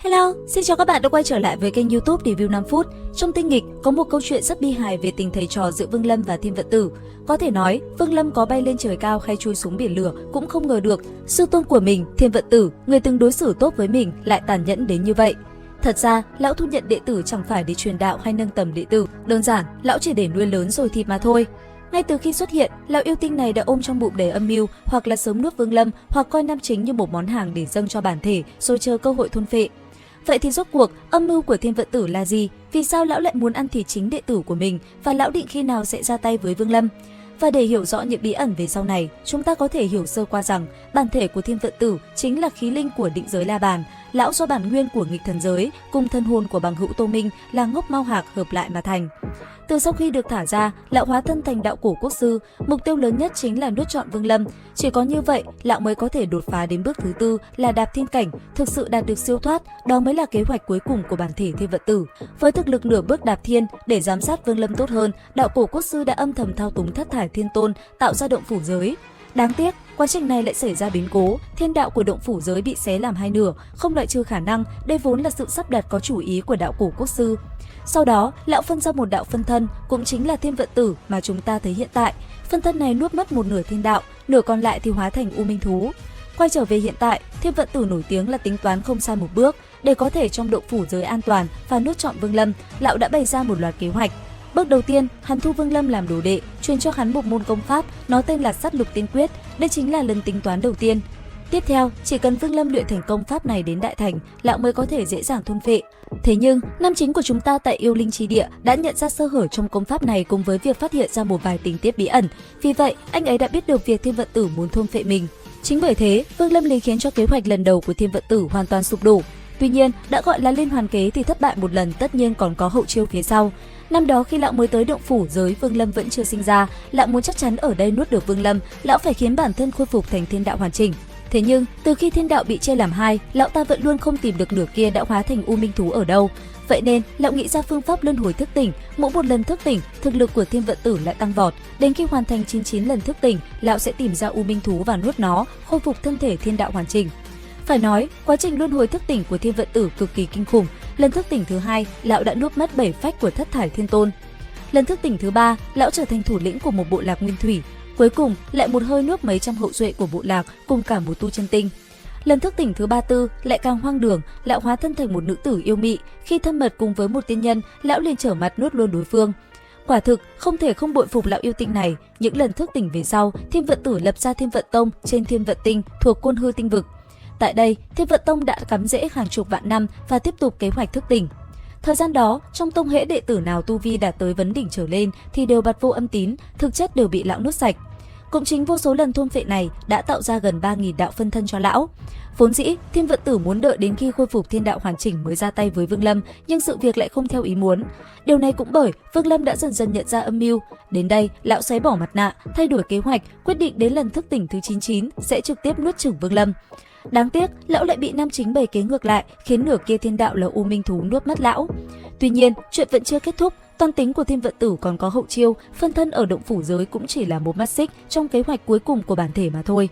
Hello, xin chào các bạn đã quay trở lại với kênh YouTube Review 5 phút. Trong tinh nghịch có một câu chuyện rất bi hài về tình thầy trò giữa Vương Lâm và Thiên Vận Tử. Có thể nói, Vương Lâm có bay lên trời cao hay chui xuống biển lửa cũng không ngờ được sư tôn của mình, Thiên Vận Tử, người từng đối xử tốt với mình lại tàn nhẫn đến như vậy. Thật ra, lão thu nhận đệ tử chẳng phải để truyền đạo hay nâng tầm đệ tử, đơn giản, lão chỉ để nuôi lớn rồi thịt mà thôi. Ngay từ khi xuất hiện, lão yêu tinh này đã ôm trong bụng đầy âm mưu, hoặc là sớm nuốt Vương Lâm, hoặc coi nam chính như một món hàng để dâng cho bản thể, rồi chờ cơ hội thôn phệ. Vậy thì rốt cuộc, âm mưu của Thiên Vận Tử là gì? Vì sao lão lại muốn ăn thịt chính đệ tử của mình? Và lão định khi nào sẽ ra tay với Vương Lâm? Và để hiểu rõ những bí ẩn về sau này, chúng ta có thể hiểu sơ qua rằng bản thể của Thiên Vận Tử chính là khí linh của định giới La Bàn. Lão do bản nguyên của nghịch thần giới cùng thân hồn của bằng hữu Tô Minh là Ngốc Mao Hạc hợp lại mà thành. Từ sau khi được thả ra, lão hóa thân thành đạo cổ quốc sư, mục tiêu lớn nhất chính là nuốt trọn Vương Lâm. Chỉ có như vậy, lão mới có thể đột phá đến bước thứ tư là đạp thiên cảnh, thực sự đạt được siêu thoát, đó mới là kế hoạch cuối cùng của bản thể Thiên Vận Tử. Với thực lực nửa bước đạp thiên, để giám sát Vương Lâm tốt hơn, đạo cổ quốc sư đã âm thầm thao túng thất thải thiên tôn, tạo ra động phủ giới. Đáng tiếc, quá trình này lại xảy ra biến cố, thiên đạo của động phủ giới bị xé làm hai nửa, không loại trừ khả năng đây vốn là sự sắp đặt có chủ ý của đạo cổ quốc sư. Sau đó, lão phân ra một đạo phân thân, cũng chính là Thiên Vận Tử mà chúng ta thấy hiện tại. Phân thân này nuốt mất một nửa thiên đạo, nửa còn lại thì hóa thành U Minh thú. Quay trở về hiện tại, Thiên Vận Tử nổi tiếng là tính toán không sai một bước, để có thể trong động phủ giới an toàn và nuốt trọn Vương Lâm, lão đã bày ra một loạt kế hoạch. Bước đầu tiên, hắn thu Vương Lâm làm đồ đệ, truyền cho hắn một môn công pháp, nó tên là Sát Lục Tiên Quyết, đây chính là lần tính toán đầu tiên. Tiếp theo, chỉ cần Vương Lâm luyện thành công pháp này đến đại thành, lão mới có thể dễ dàng thôn phệ. Thế nhưng, nam chính của chúng ta tại Yêu Linh Chi Địa đã nhận ra sơ hở trong công pháp này cùng với việc phát hiện ra một vài tình tiết bí ẩn. Vì vậy, anh ấy đã biết được việc Thiên Vận Tử muốn thôn phệ mình. Chính bởi thế, Vương Lâm liền khiến cho kế hoạch lần đầu của Thiên Vận Tử hoàn toàn sụp đổ. Tuy nhiên, đã gọi là liên hoàn kế thì thất bại một lần tất nhiên còn có hậu chiêu phía sau. Năm đó khi lão mới tới động phủ giới, Vương Lâm vẫn chưa sinh ra, lão muốn chắc chắn ở đây nuốt được Vương Lâm, lão phải khiến bản thân khôi phục thành thiên đạo hoàn chỉnh. Thế nhưng, từ khi thiên đạo bị chia làm hai, lão ta vẫn luôn không tìm được nửa kia đã hóa thành U Minh thú ở đâu. Vậy nên, lão nghĩ ra phương pháp luân hồi thức tỉnh, mỗi một lần thức tỉnh, thực lực của Thiên Vận Tử lại tăng vọt, đến khi hoàn thành 99 lần thức tỉnh, lão sẽ tìm ra U Minh thú và nuốt nó, khôi phục thân thể thiên đạo hoàn chỉnh. Phải nói, quá trình luân hồi thức tỉnh của Thiên Vận Tử cực kỳ kinh khủng. Lần thức tỉnh thứ hai, lão đã nuốt mất 7 phách của thất thải thiên tôn. Lần thức tỉnh thứ ba, lão trở thành thủ lĩnh của một bộ lạc nguyên thủy. Cuối cùng, lại một hơi nuốt mấy trăm hậu duệ của bộ lạc cùng cả một tu chân tinh. Lần thức tỉnh thứ 34 lại càng hoang đường, lão hóa thân thành một nữ tử yêu mị, khi thân mật cùng với một tiên nhân, lão liền trở mặt nuốt luôn đối phương. Quả thực, không thể không bội phục lão yêu tinh này. Những lần thức tỉnh về sau, Thiên Vận Tử lập ra Thiên Vận Tông trên Thiên Vận Tinh thuộc Côn Hư tinh vực. Tại đây, Thiên Vận Tông đã cắm rễ hàng chục vạn năm và tiếp tục kế hoạch thức tỉnh. Thời gian đó, trong tông hễ đệ tử nào tu vi đạt tới vấn đỉnh trở lên thì đều bặt vô âm tín, thực chất đều bị lão nuốt sạch. Cũng chính vô số lần thôn phệ này đã tạo ra gần 3.000 đạo phân thân cho lão. Vốn dĩ, Thiên Vận Tử muốn đợi đến khi khôi phục thiên đạo hoàn chỉnh mới ra tay với Vương Lâm, nhưng sự việc lại không theo ý muốn. Điều này cũng bởi Vương Lâm đã dần dần nhận ra âm mưu. Đến đây, lão xé bỏ mặt nạ, thay đổi kế hoạch, quyết định đến lần thức tỉnh thứ 99 sẽ trực tiếp nuốt chửng Vương Lâm. Đáng tiếc, lão lại bị nam chính bày kế ngược lại, khiến nửa kia thiên đạo là U Minh thú nuốt mất lão. Tuy nhiên, chuyện vẫn chưa kết thúc, toan tính của Thiên Vận Tử còn có hậu chiêu, phân thân ở động phủ giới cũng chỉ là một mắt xích trong kế hoạch cuối cùng của bản thể mà thôi.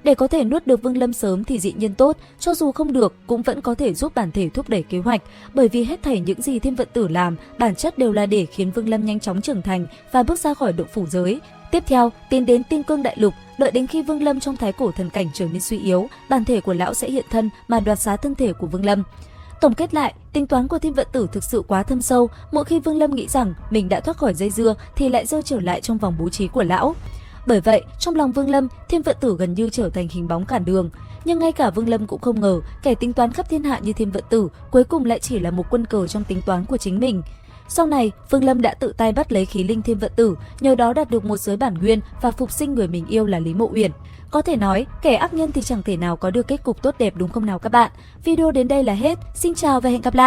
Để có thể nuốt được Vương Lâm sớm thì dĩ nhiên tốt, cho dù không được cũng vẫn có thể giúp bản thể thúc đẩy kế hoạch, bởi vì hết thảy những gì Thiên Vận Tử làm, bản chất đều là để khiến Vương Lâm nhanh chóng trưởng thành và bước ra khỏi động phủ giới. Tiếp theo, tiến đến Tiên Cương Đại Lục, đợi đến khi Vương Lâm trong thái cổ thần cảnh trở nên suy yếu, bản thể của lão sẽ hiện thân mà đoạt xá thân thể của Vương Lâm. Tổng kết lại, tính toán của Thiên Vận Tử thực sự quá thâm sâu, mỗi khi Vương Lâm nghĩ rằng mình đã thoát khỏi dây dưa thì lại rơi trở lại trong vòng bố trí của lão. Bởi vậy, trong lòng Vương Lâm, Thiên Vận Tử gần như trở thành hình bóng cản đường. Nhưng ngay cả Vương Lâm cũng không ngờ, kẻ tính toán khắp thiên hạ như Thiên Vận Tử cuối cùng lại chỉ là một quân cờ trong tính toán của chính mình. Sau này, Vương Lâm đã tự tay bắt lấy khí linh Thiên Vận Tử, nhờ đó đạt được một giới bản nguyên và phục sinh người mình yêu là Lý Mộ Uyển. Có thể nói, kẻ ác nhân thì chẳng thể nào có được kết cục tốt đẹp đúng không nào các bạn? Video đến đây là hết. Xin chào và hẹn gặp lại!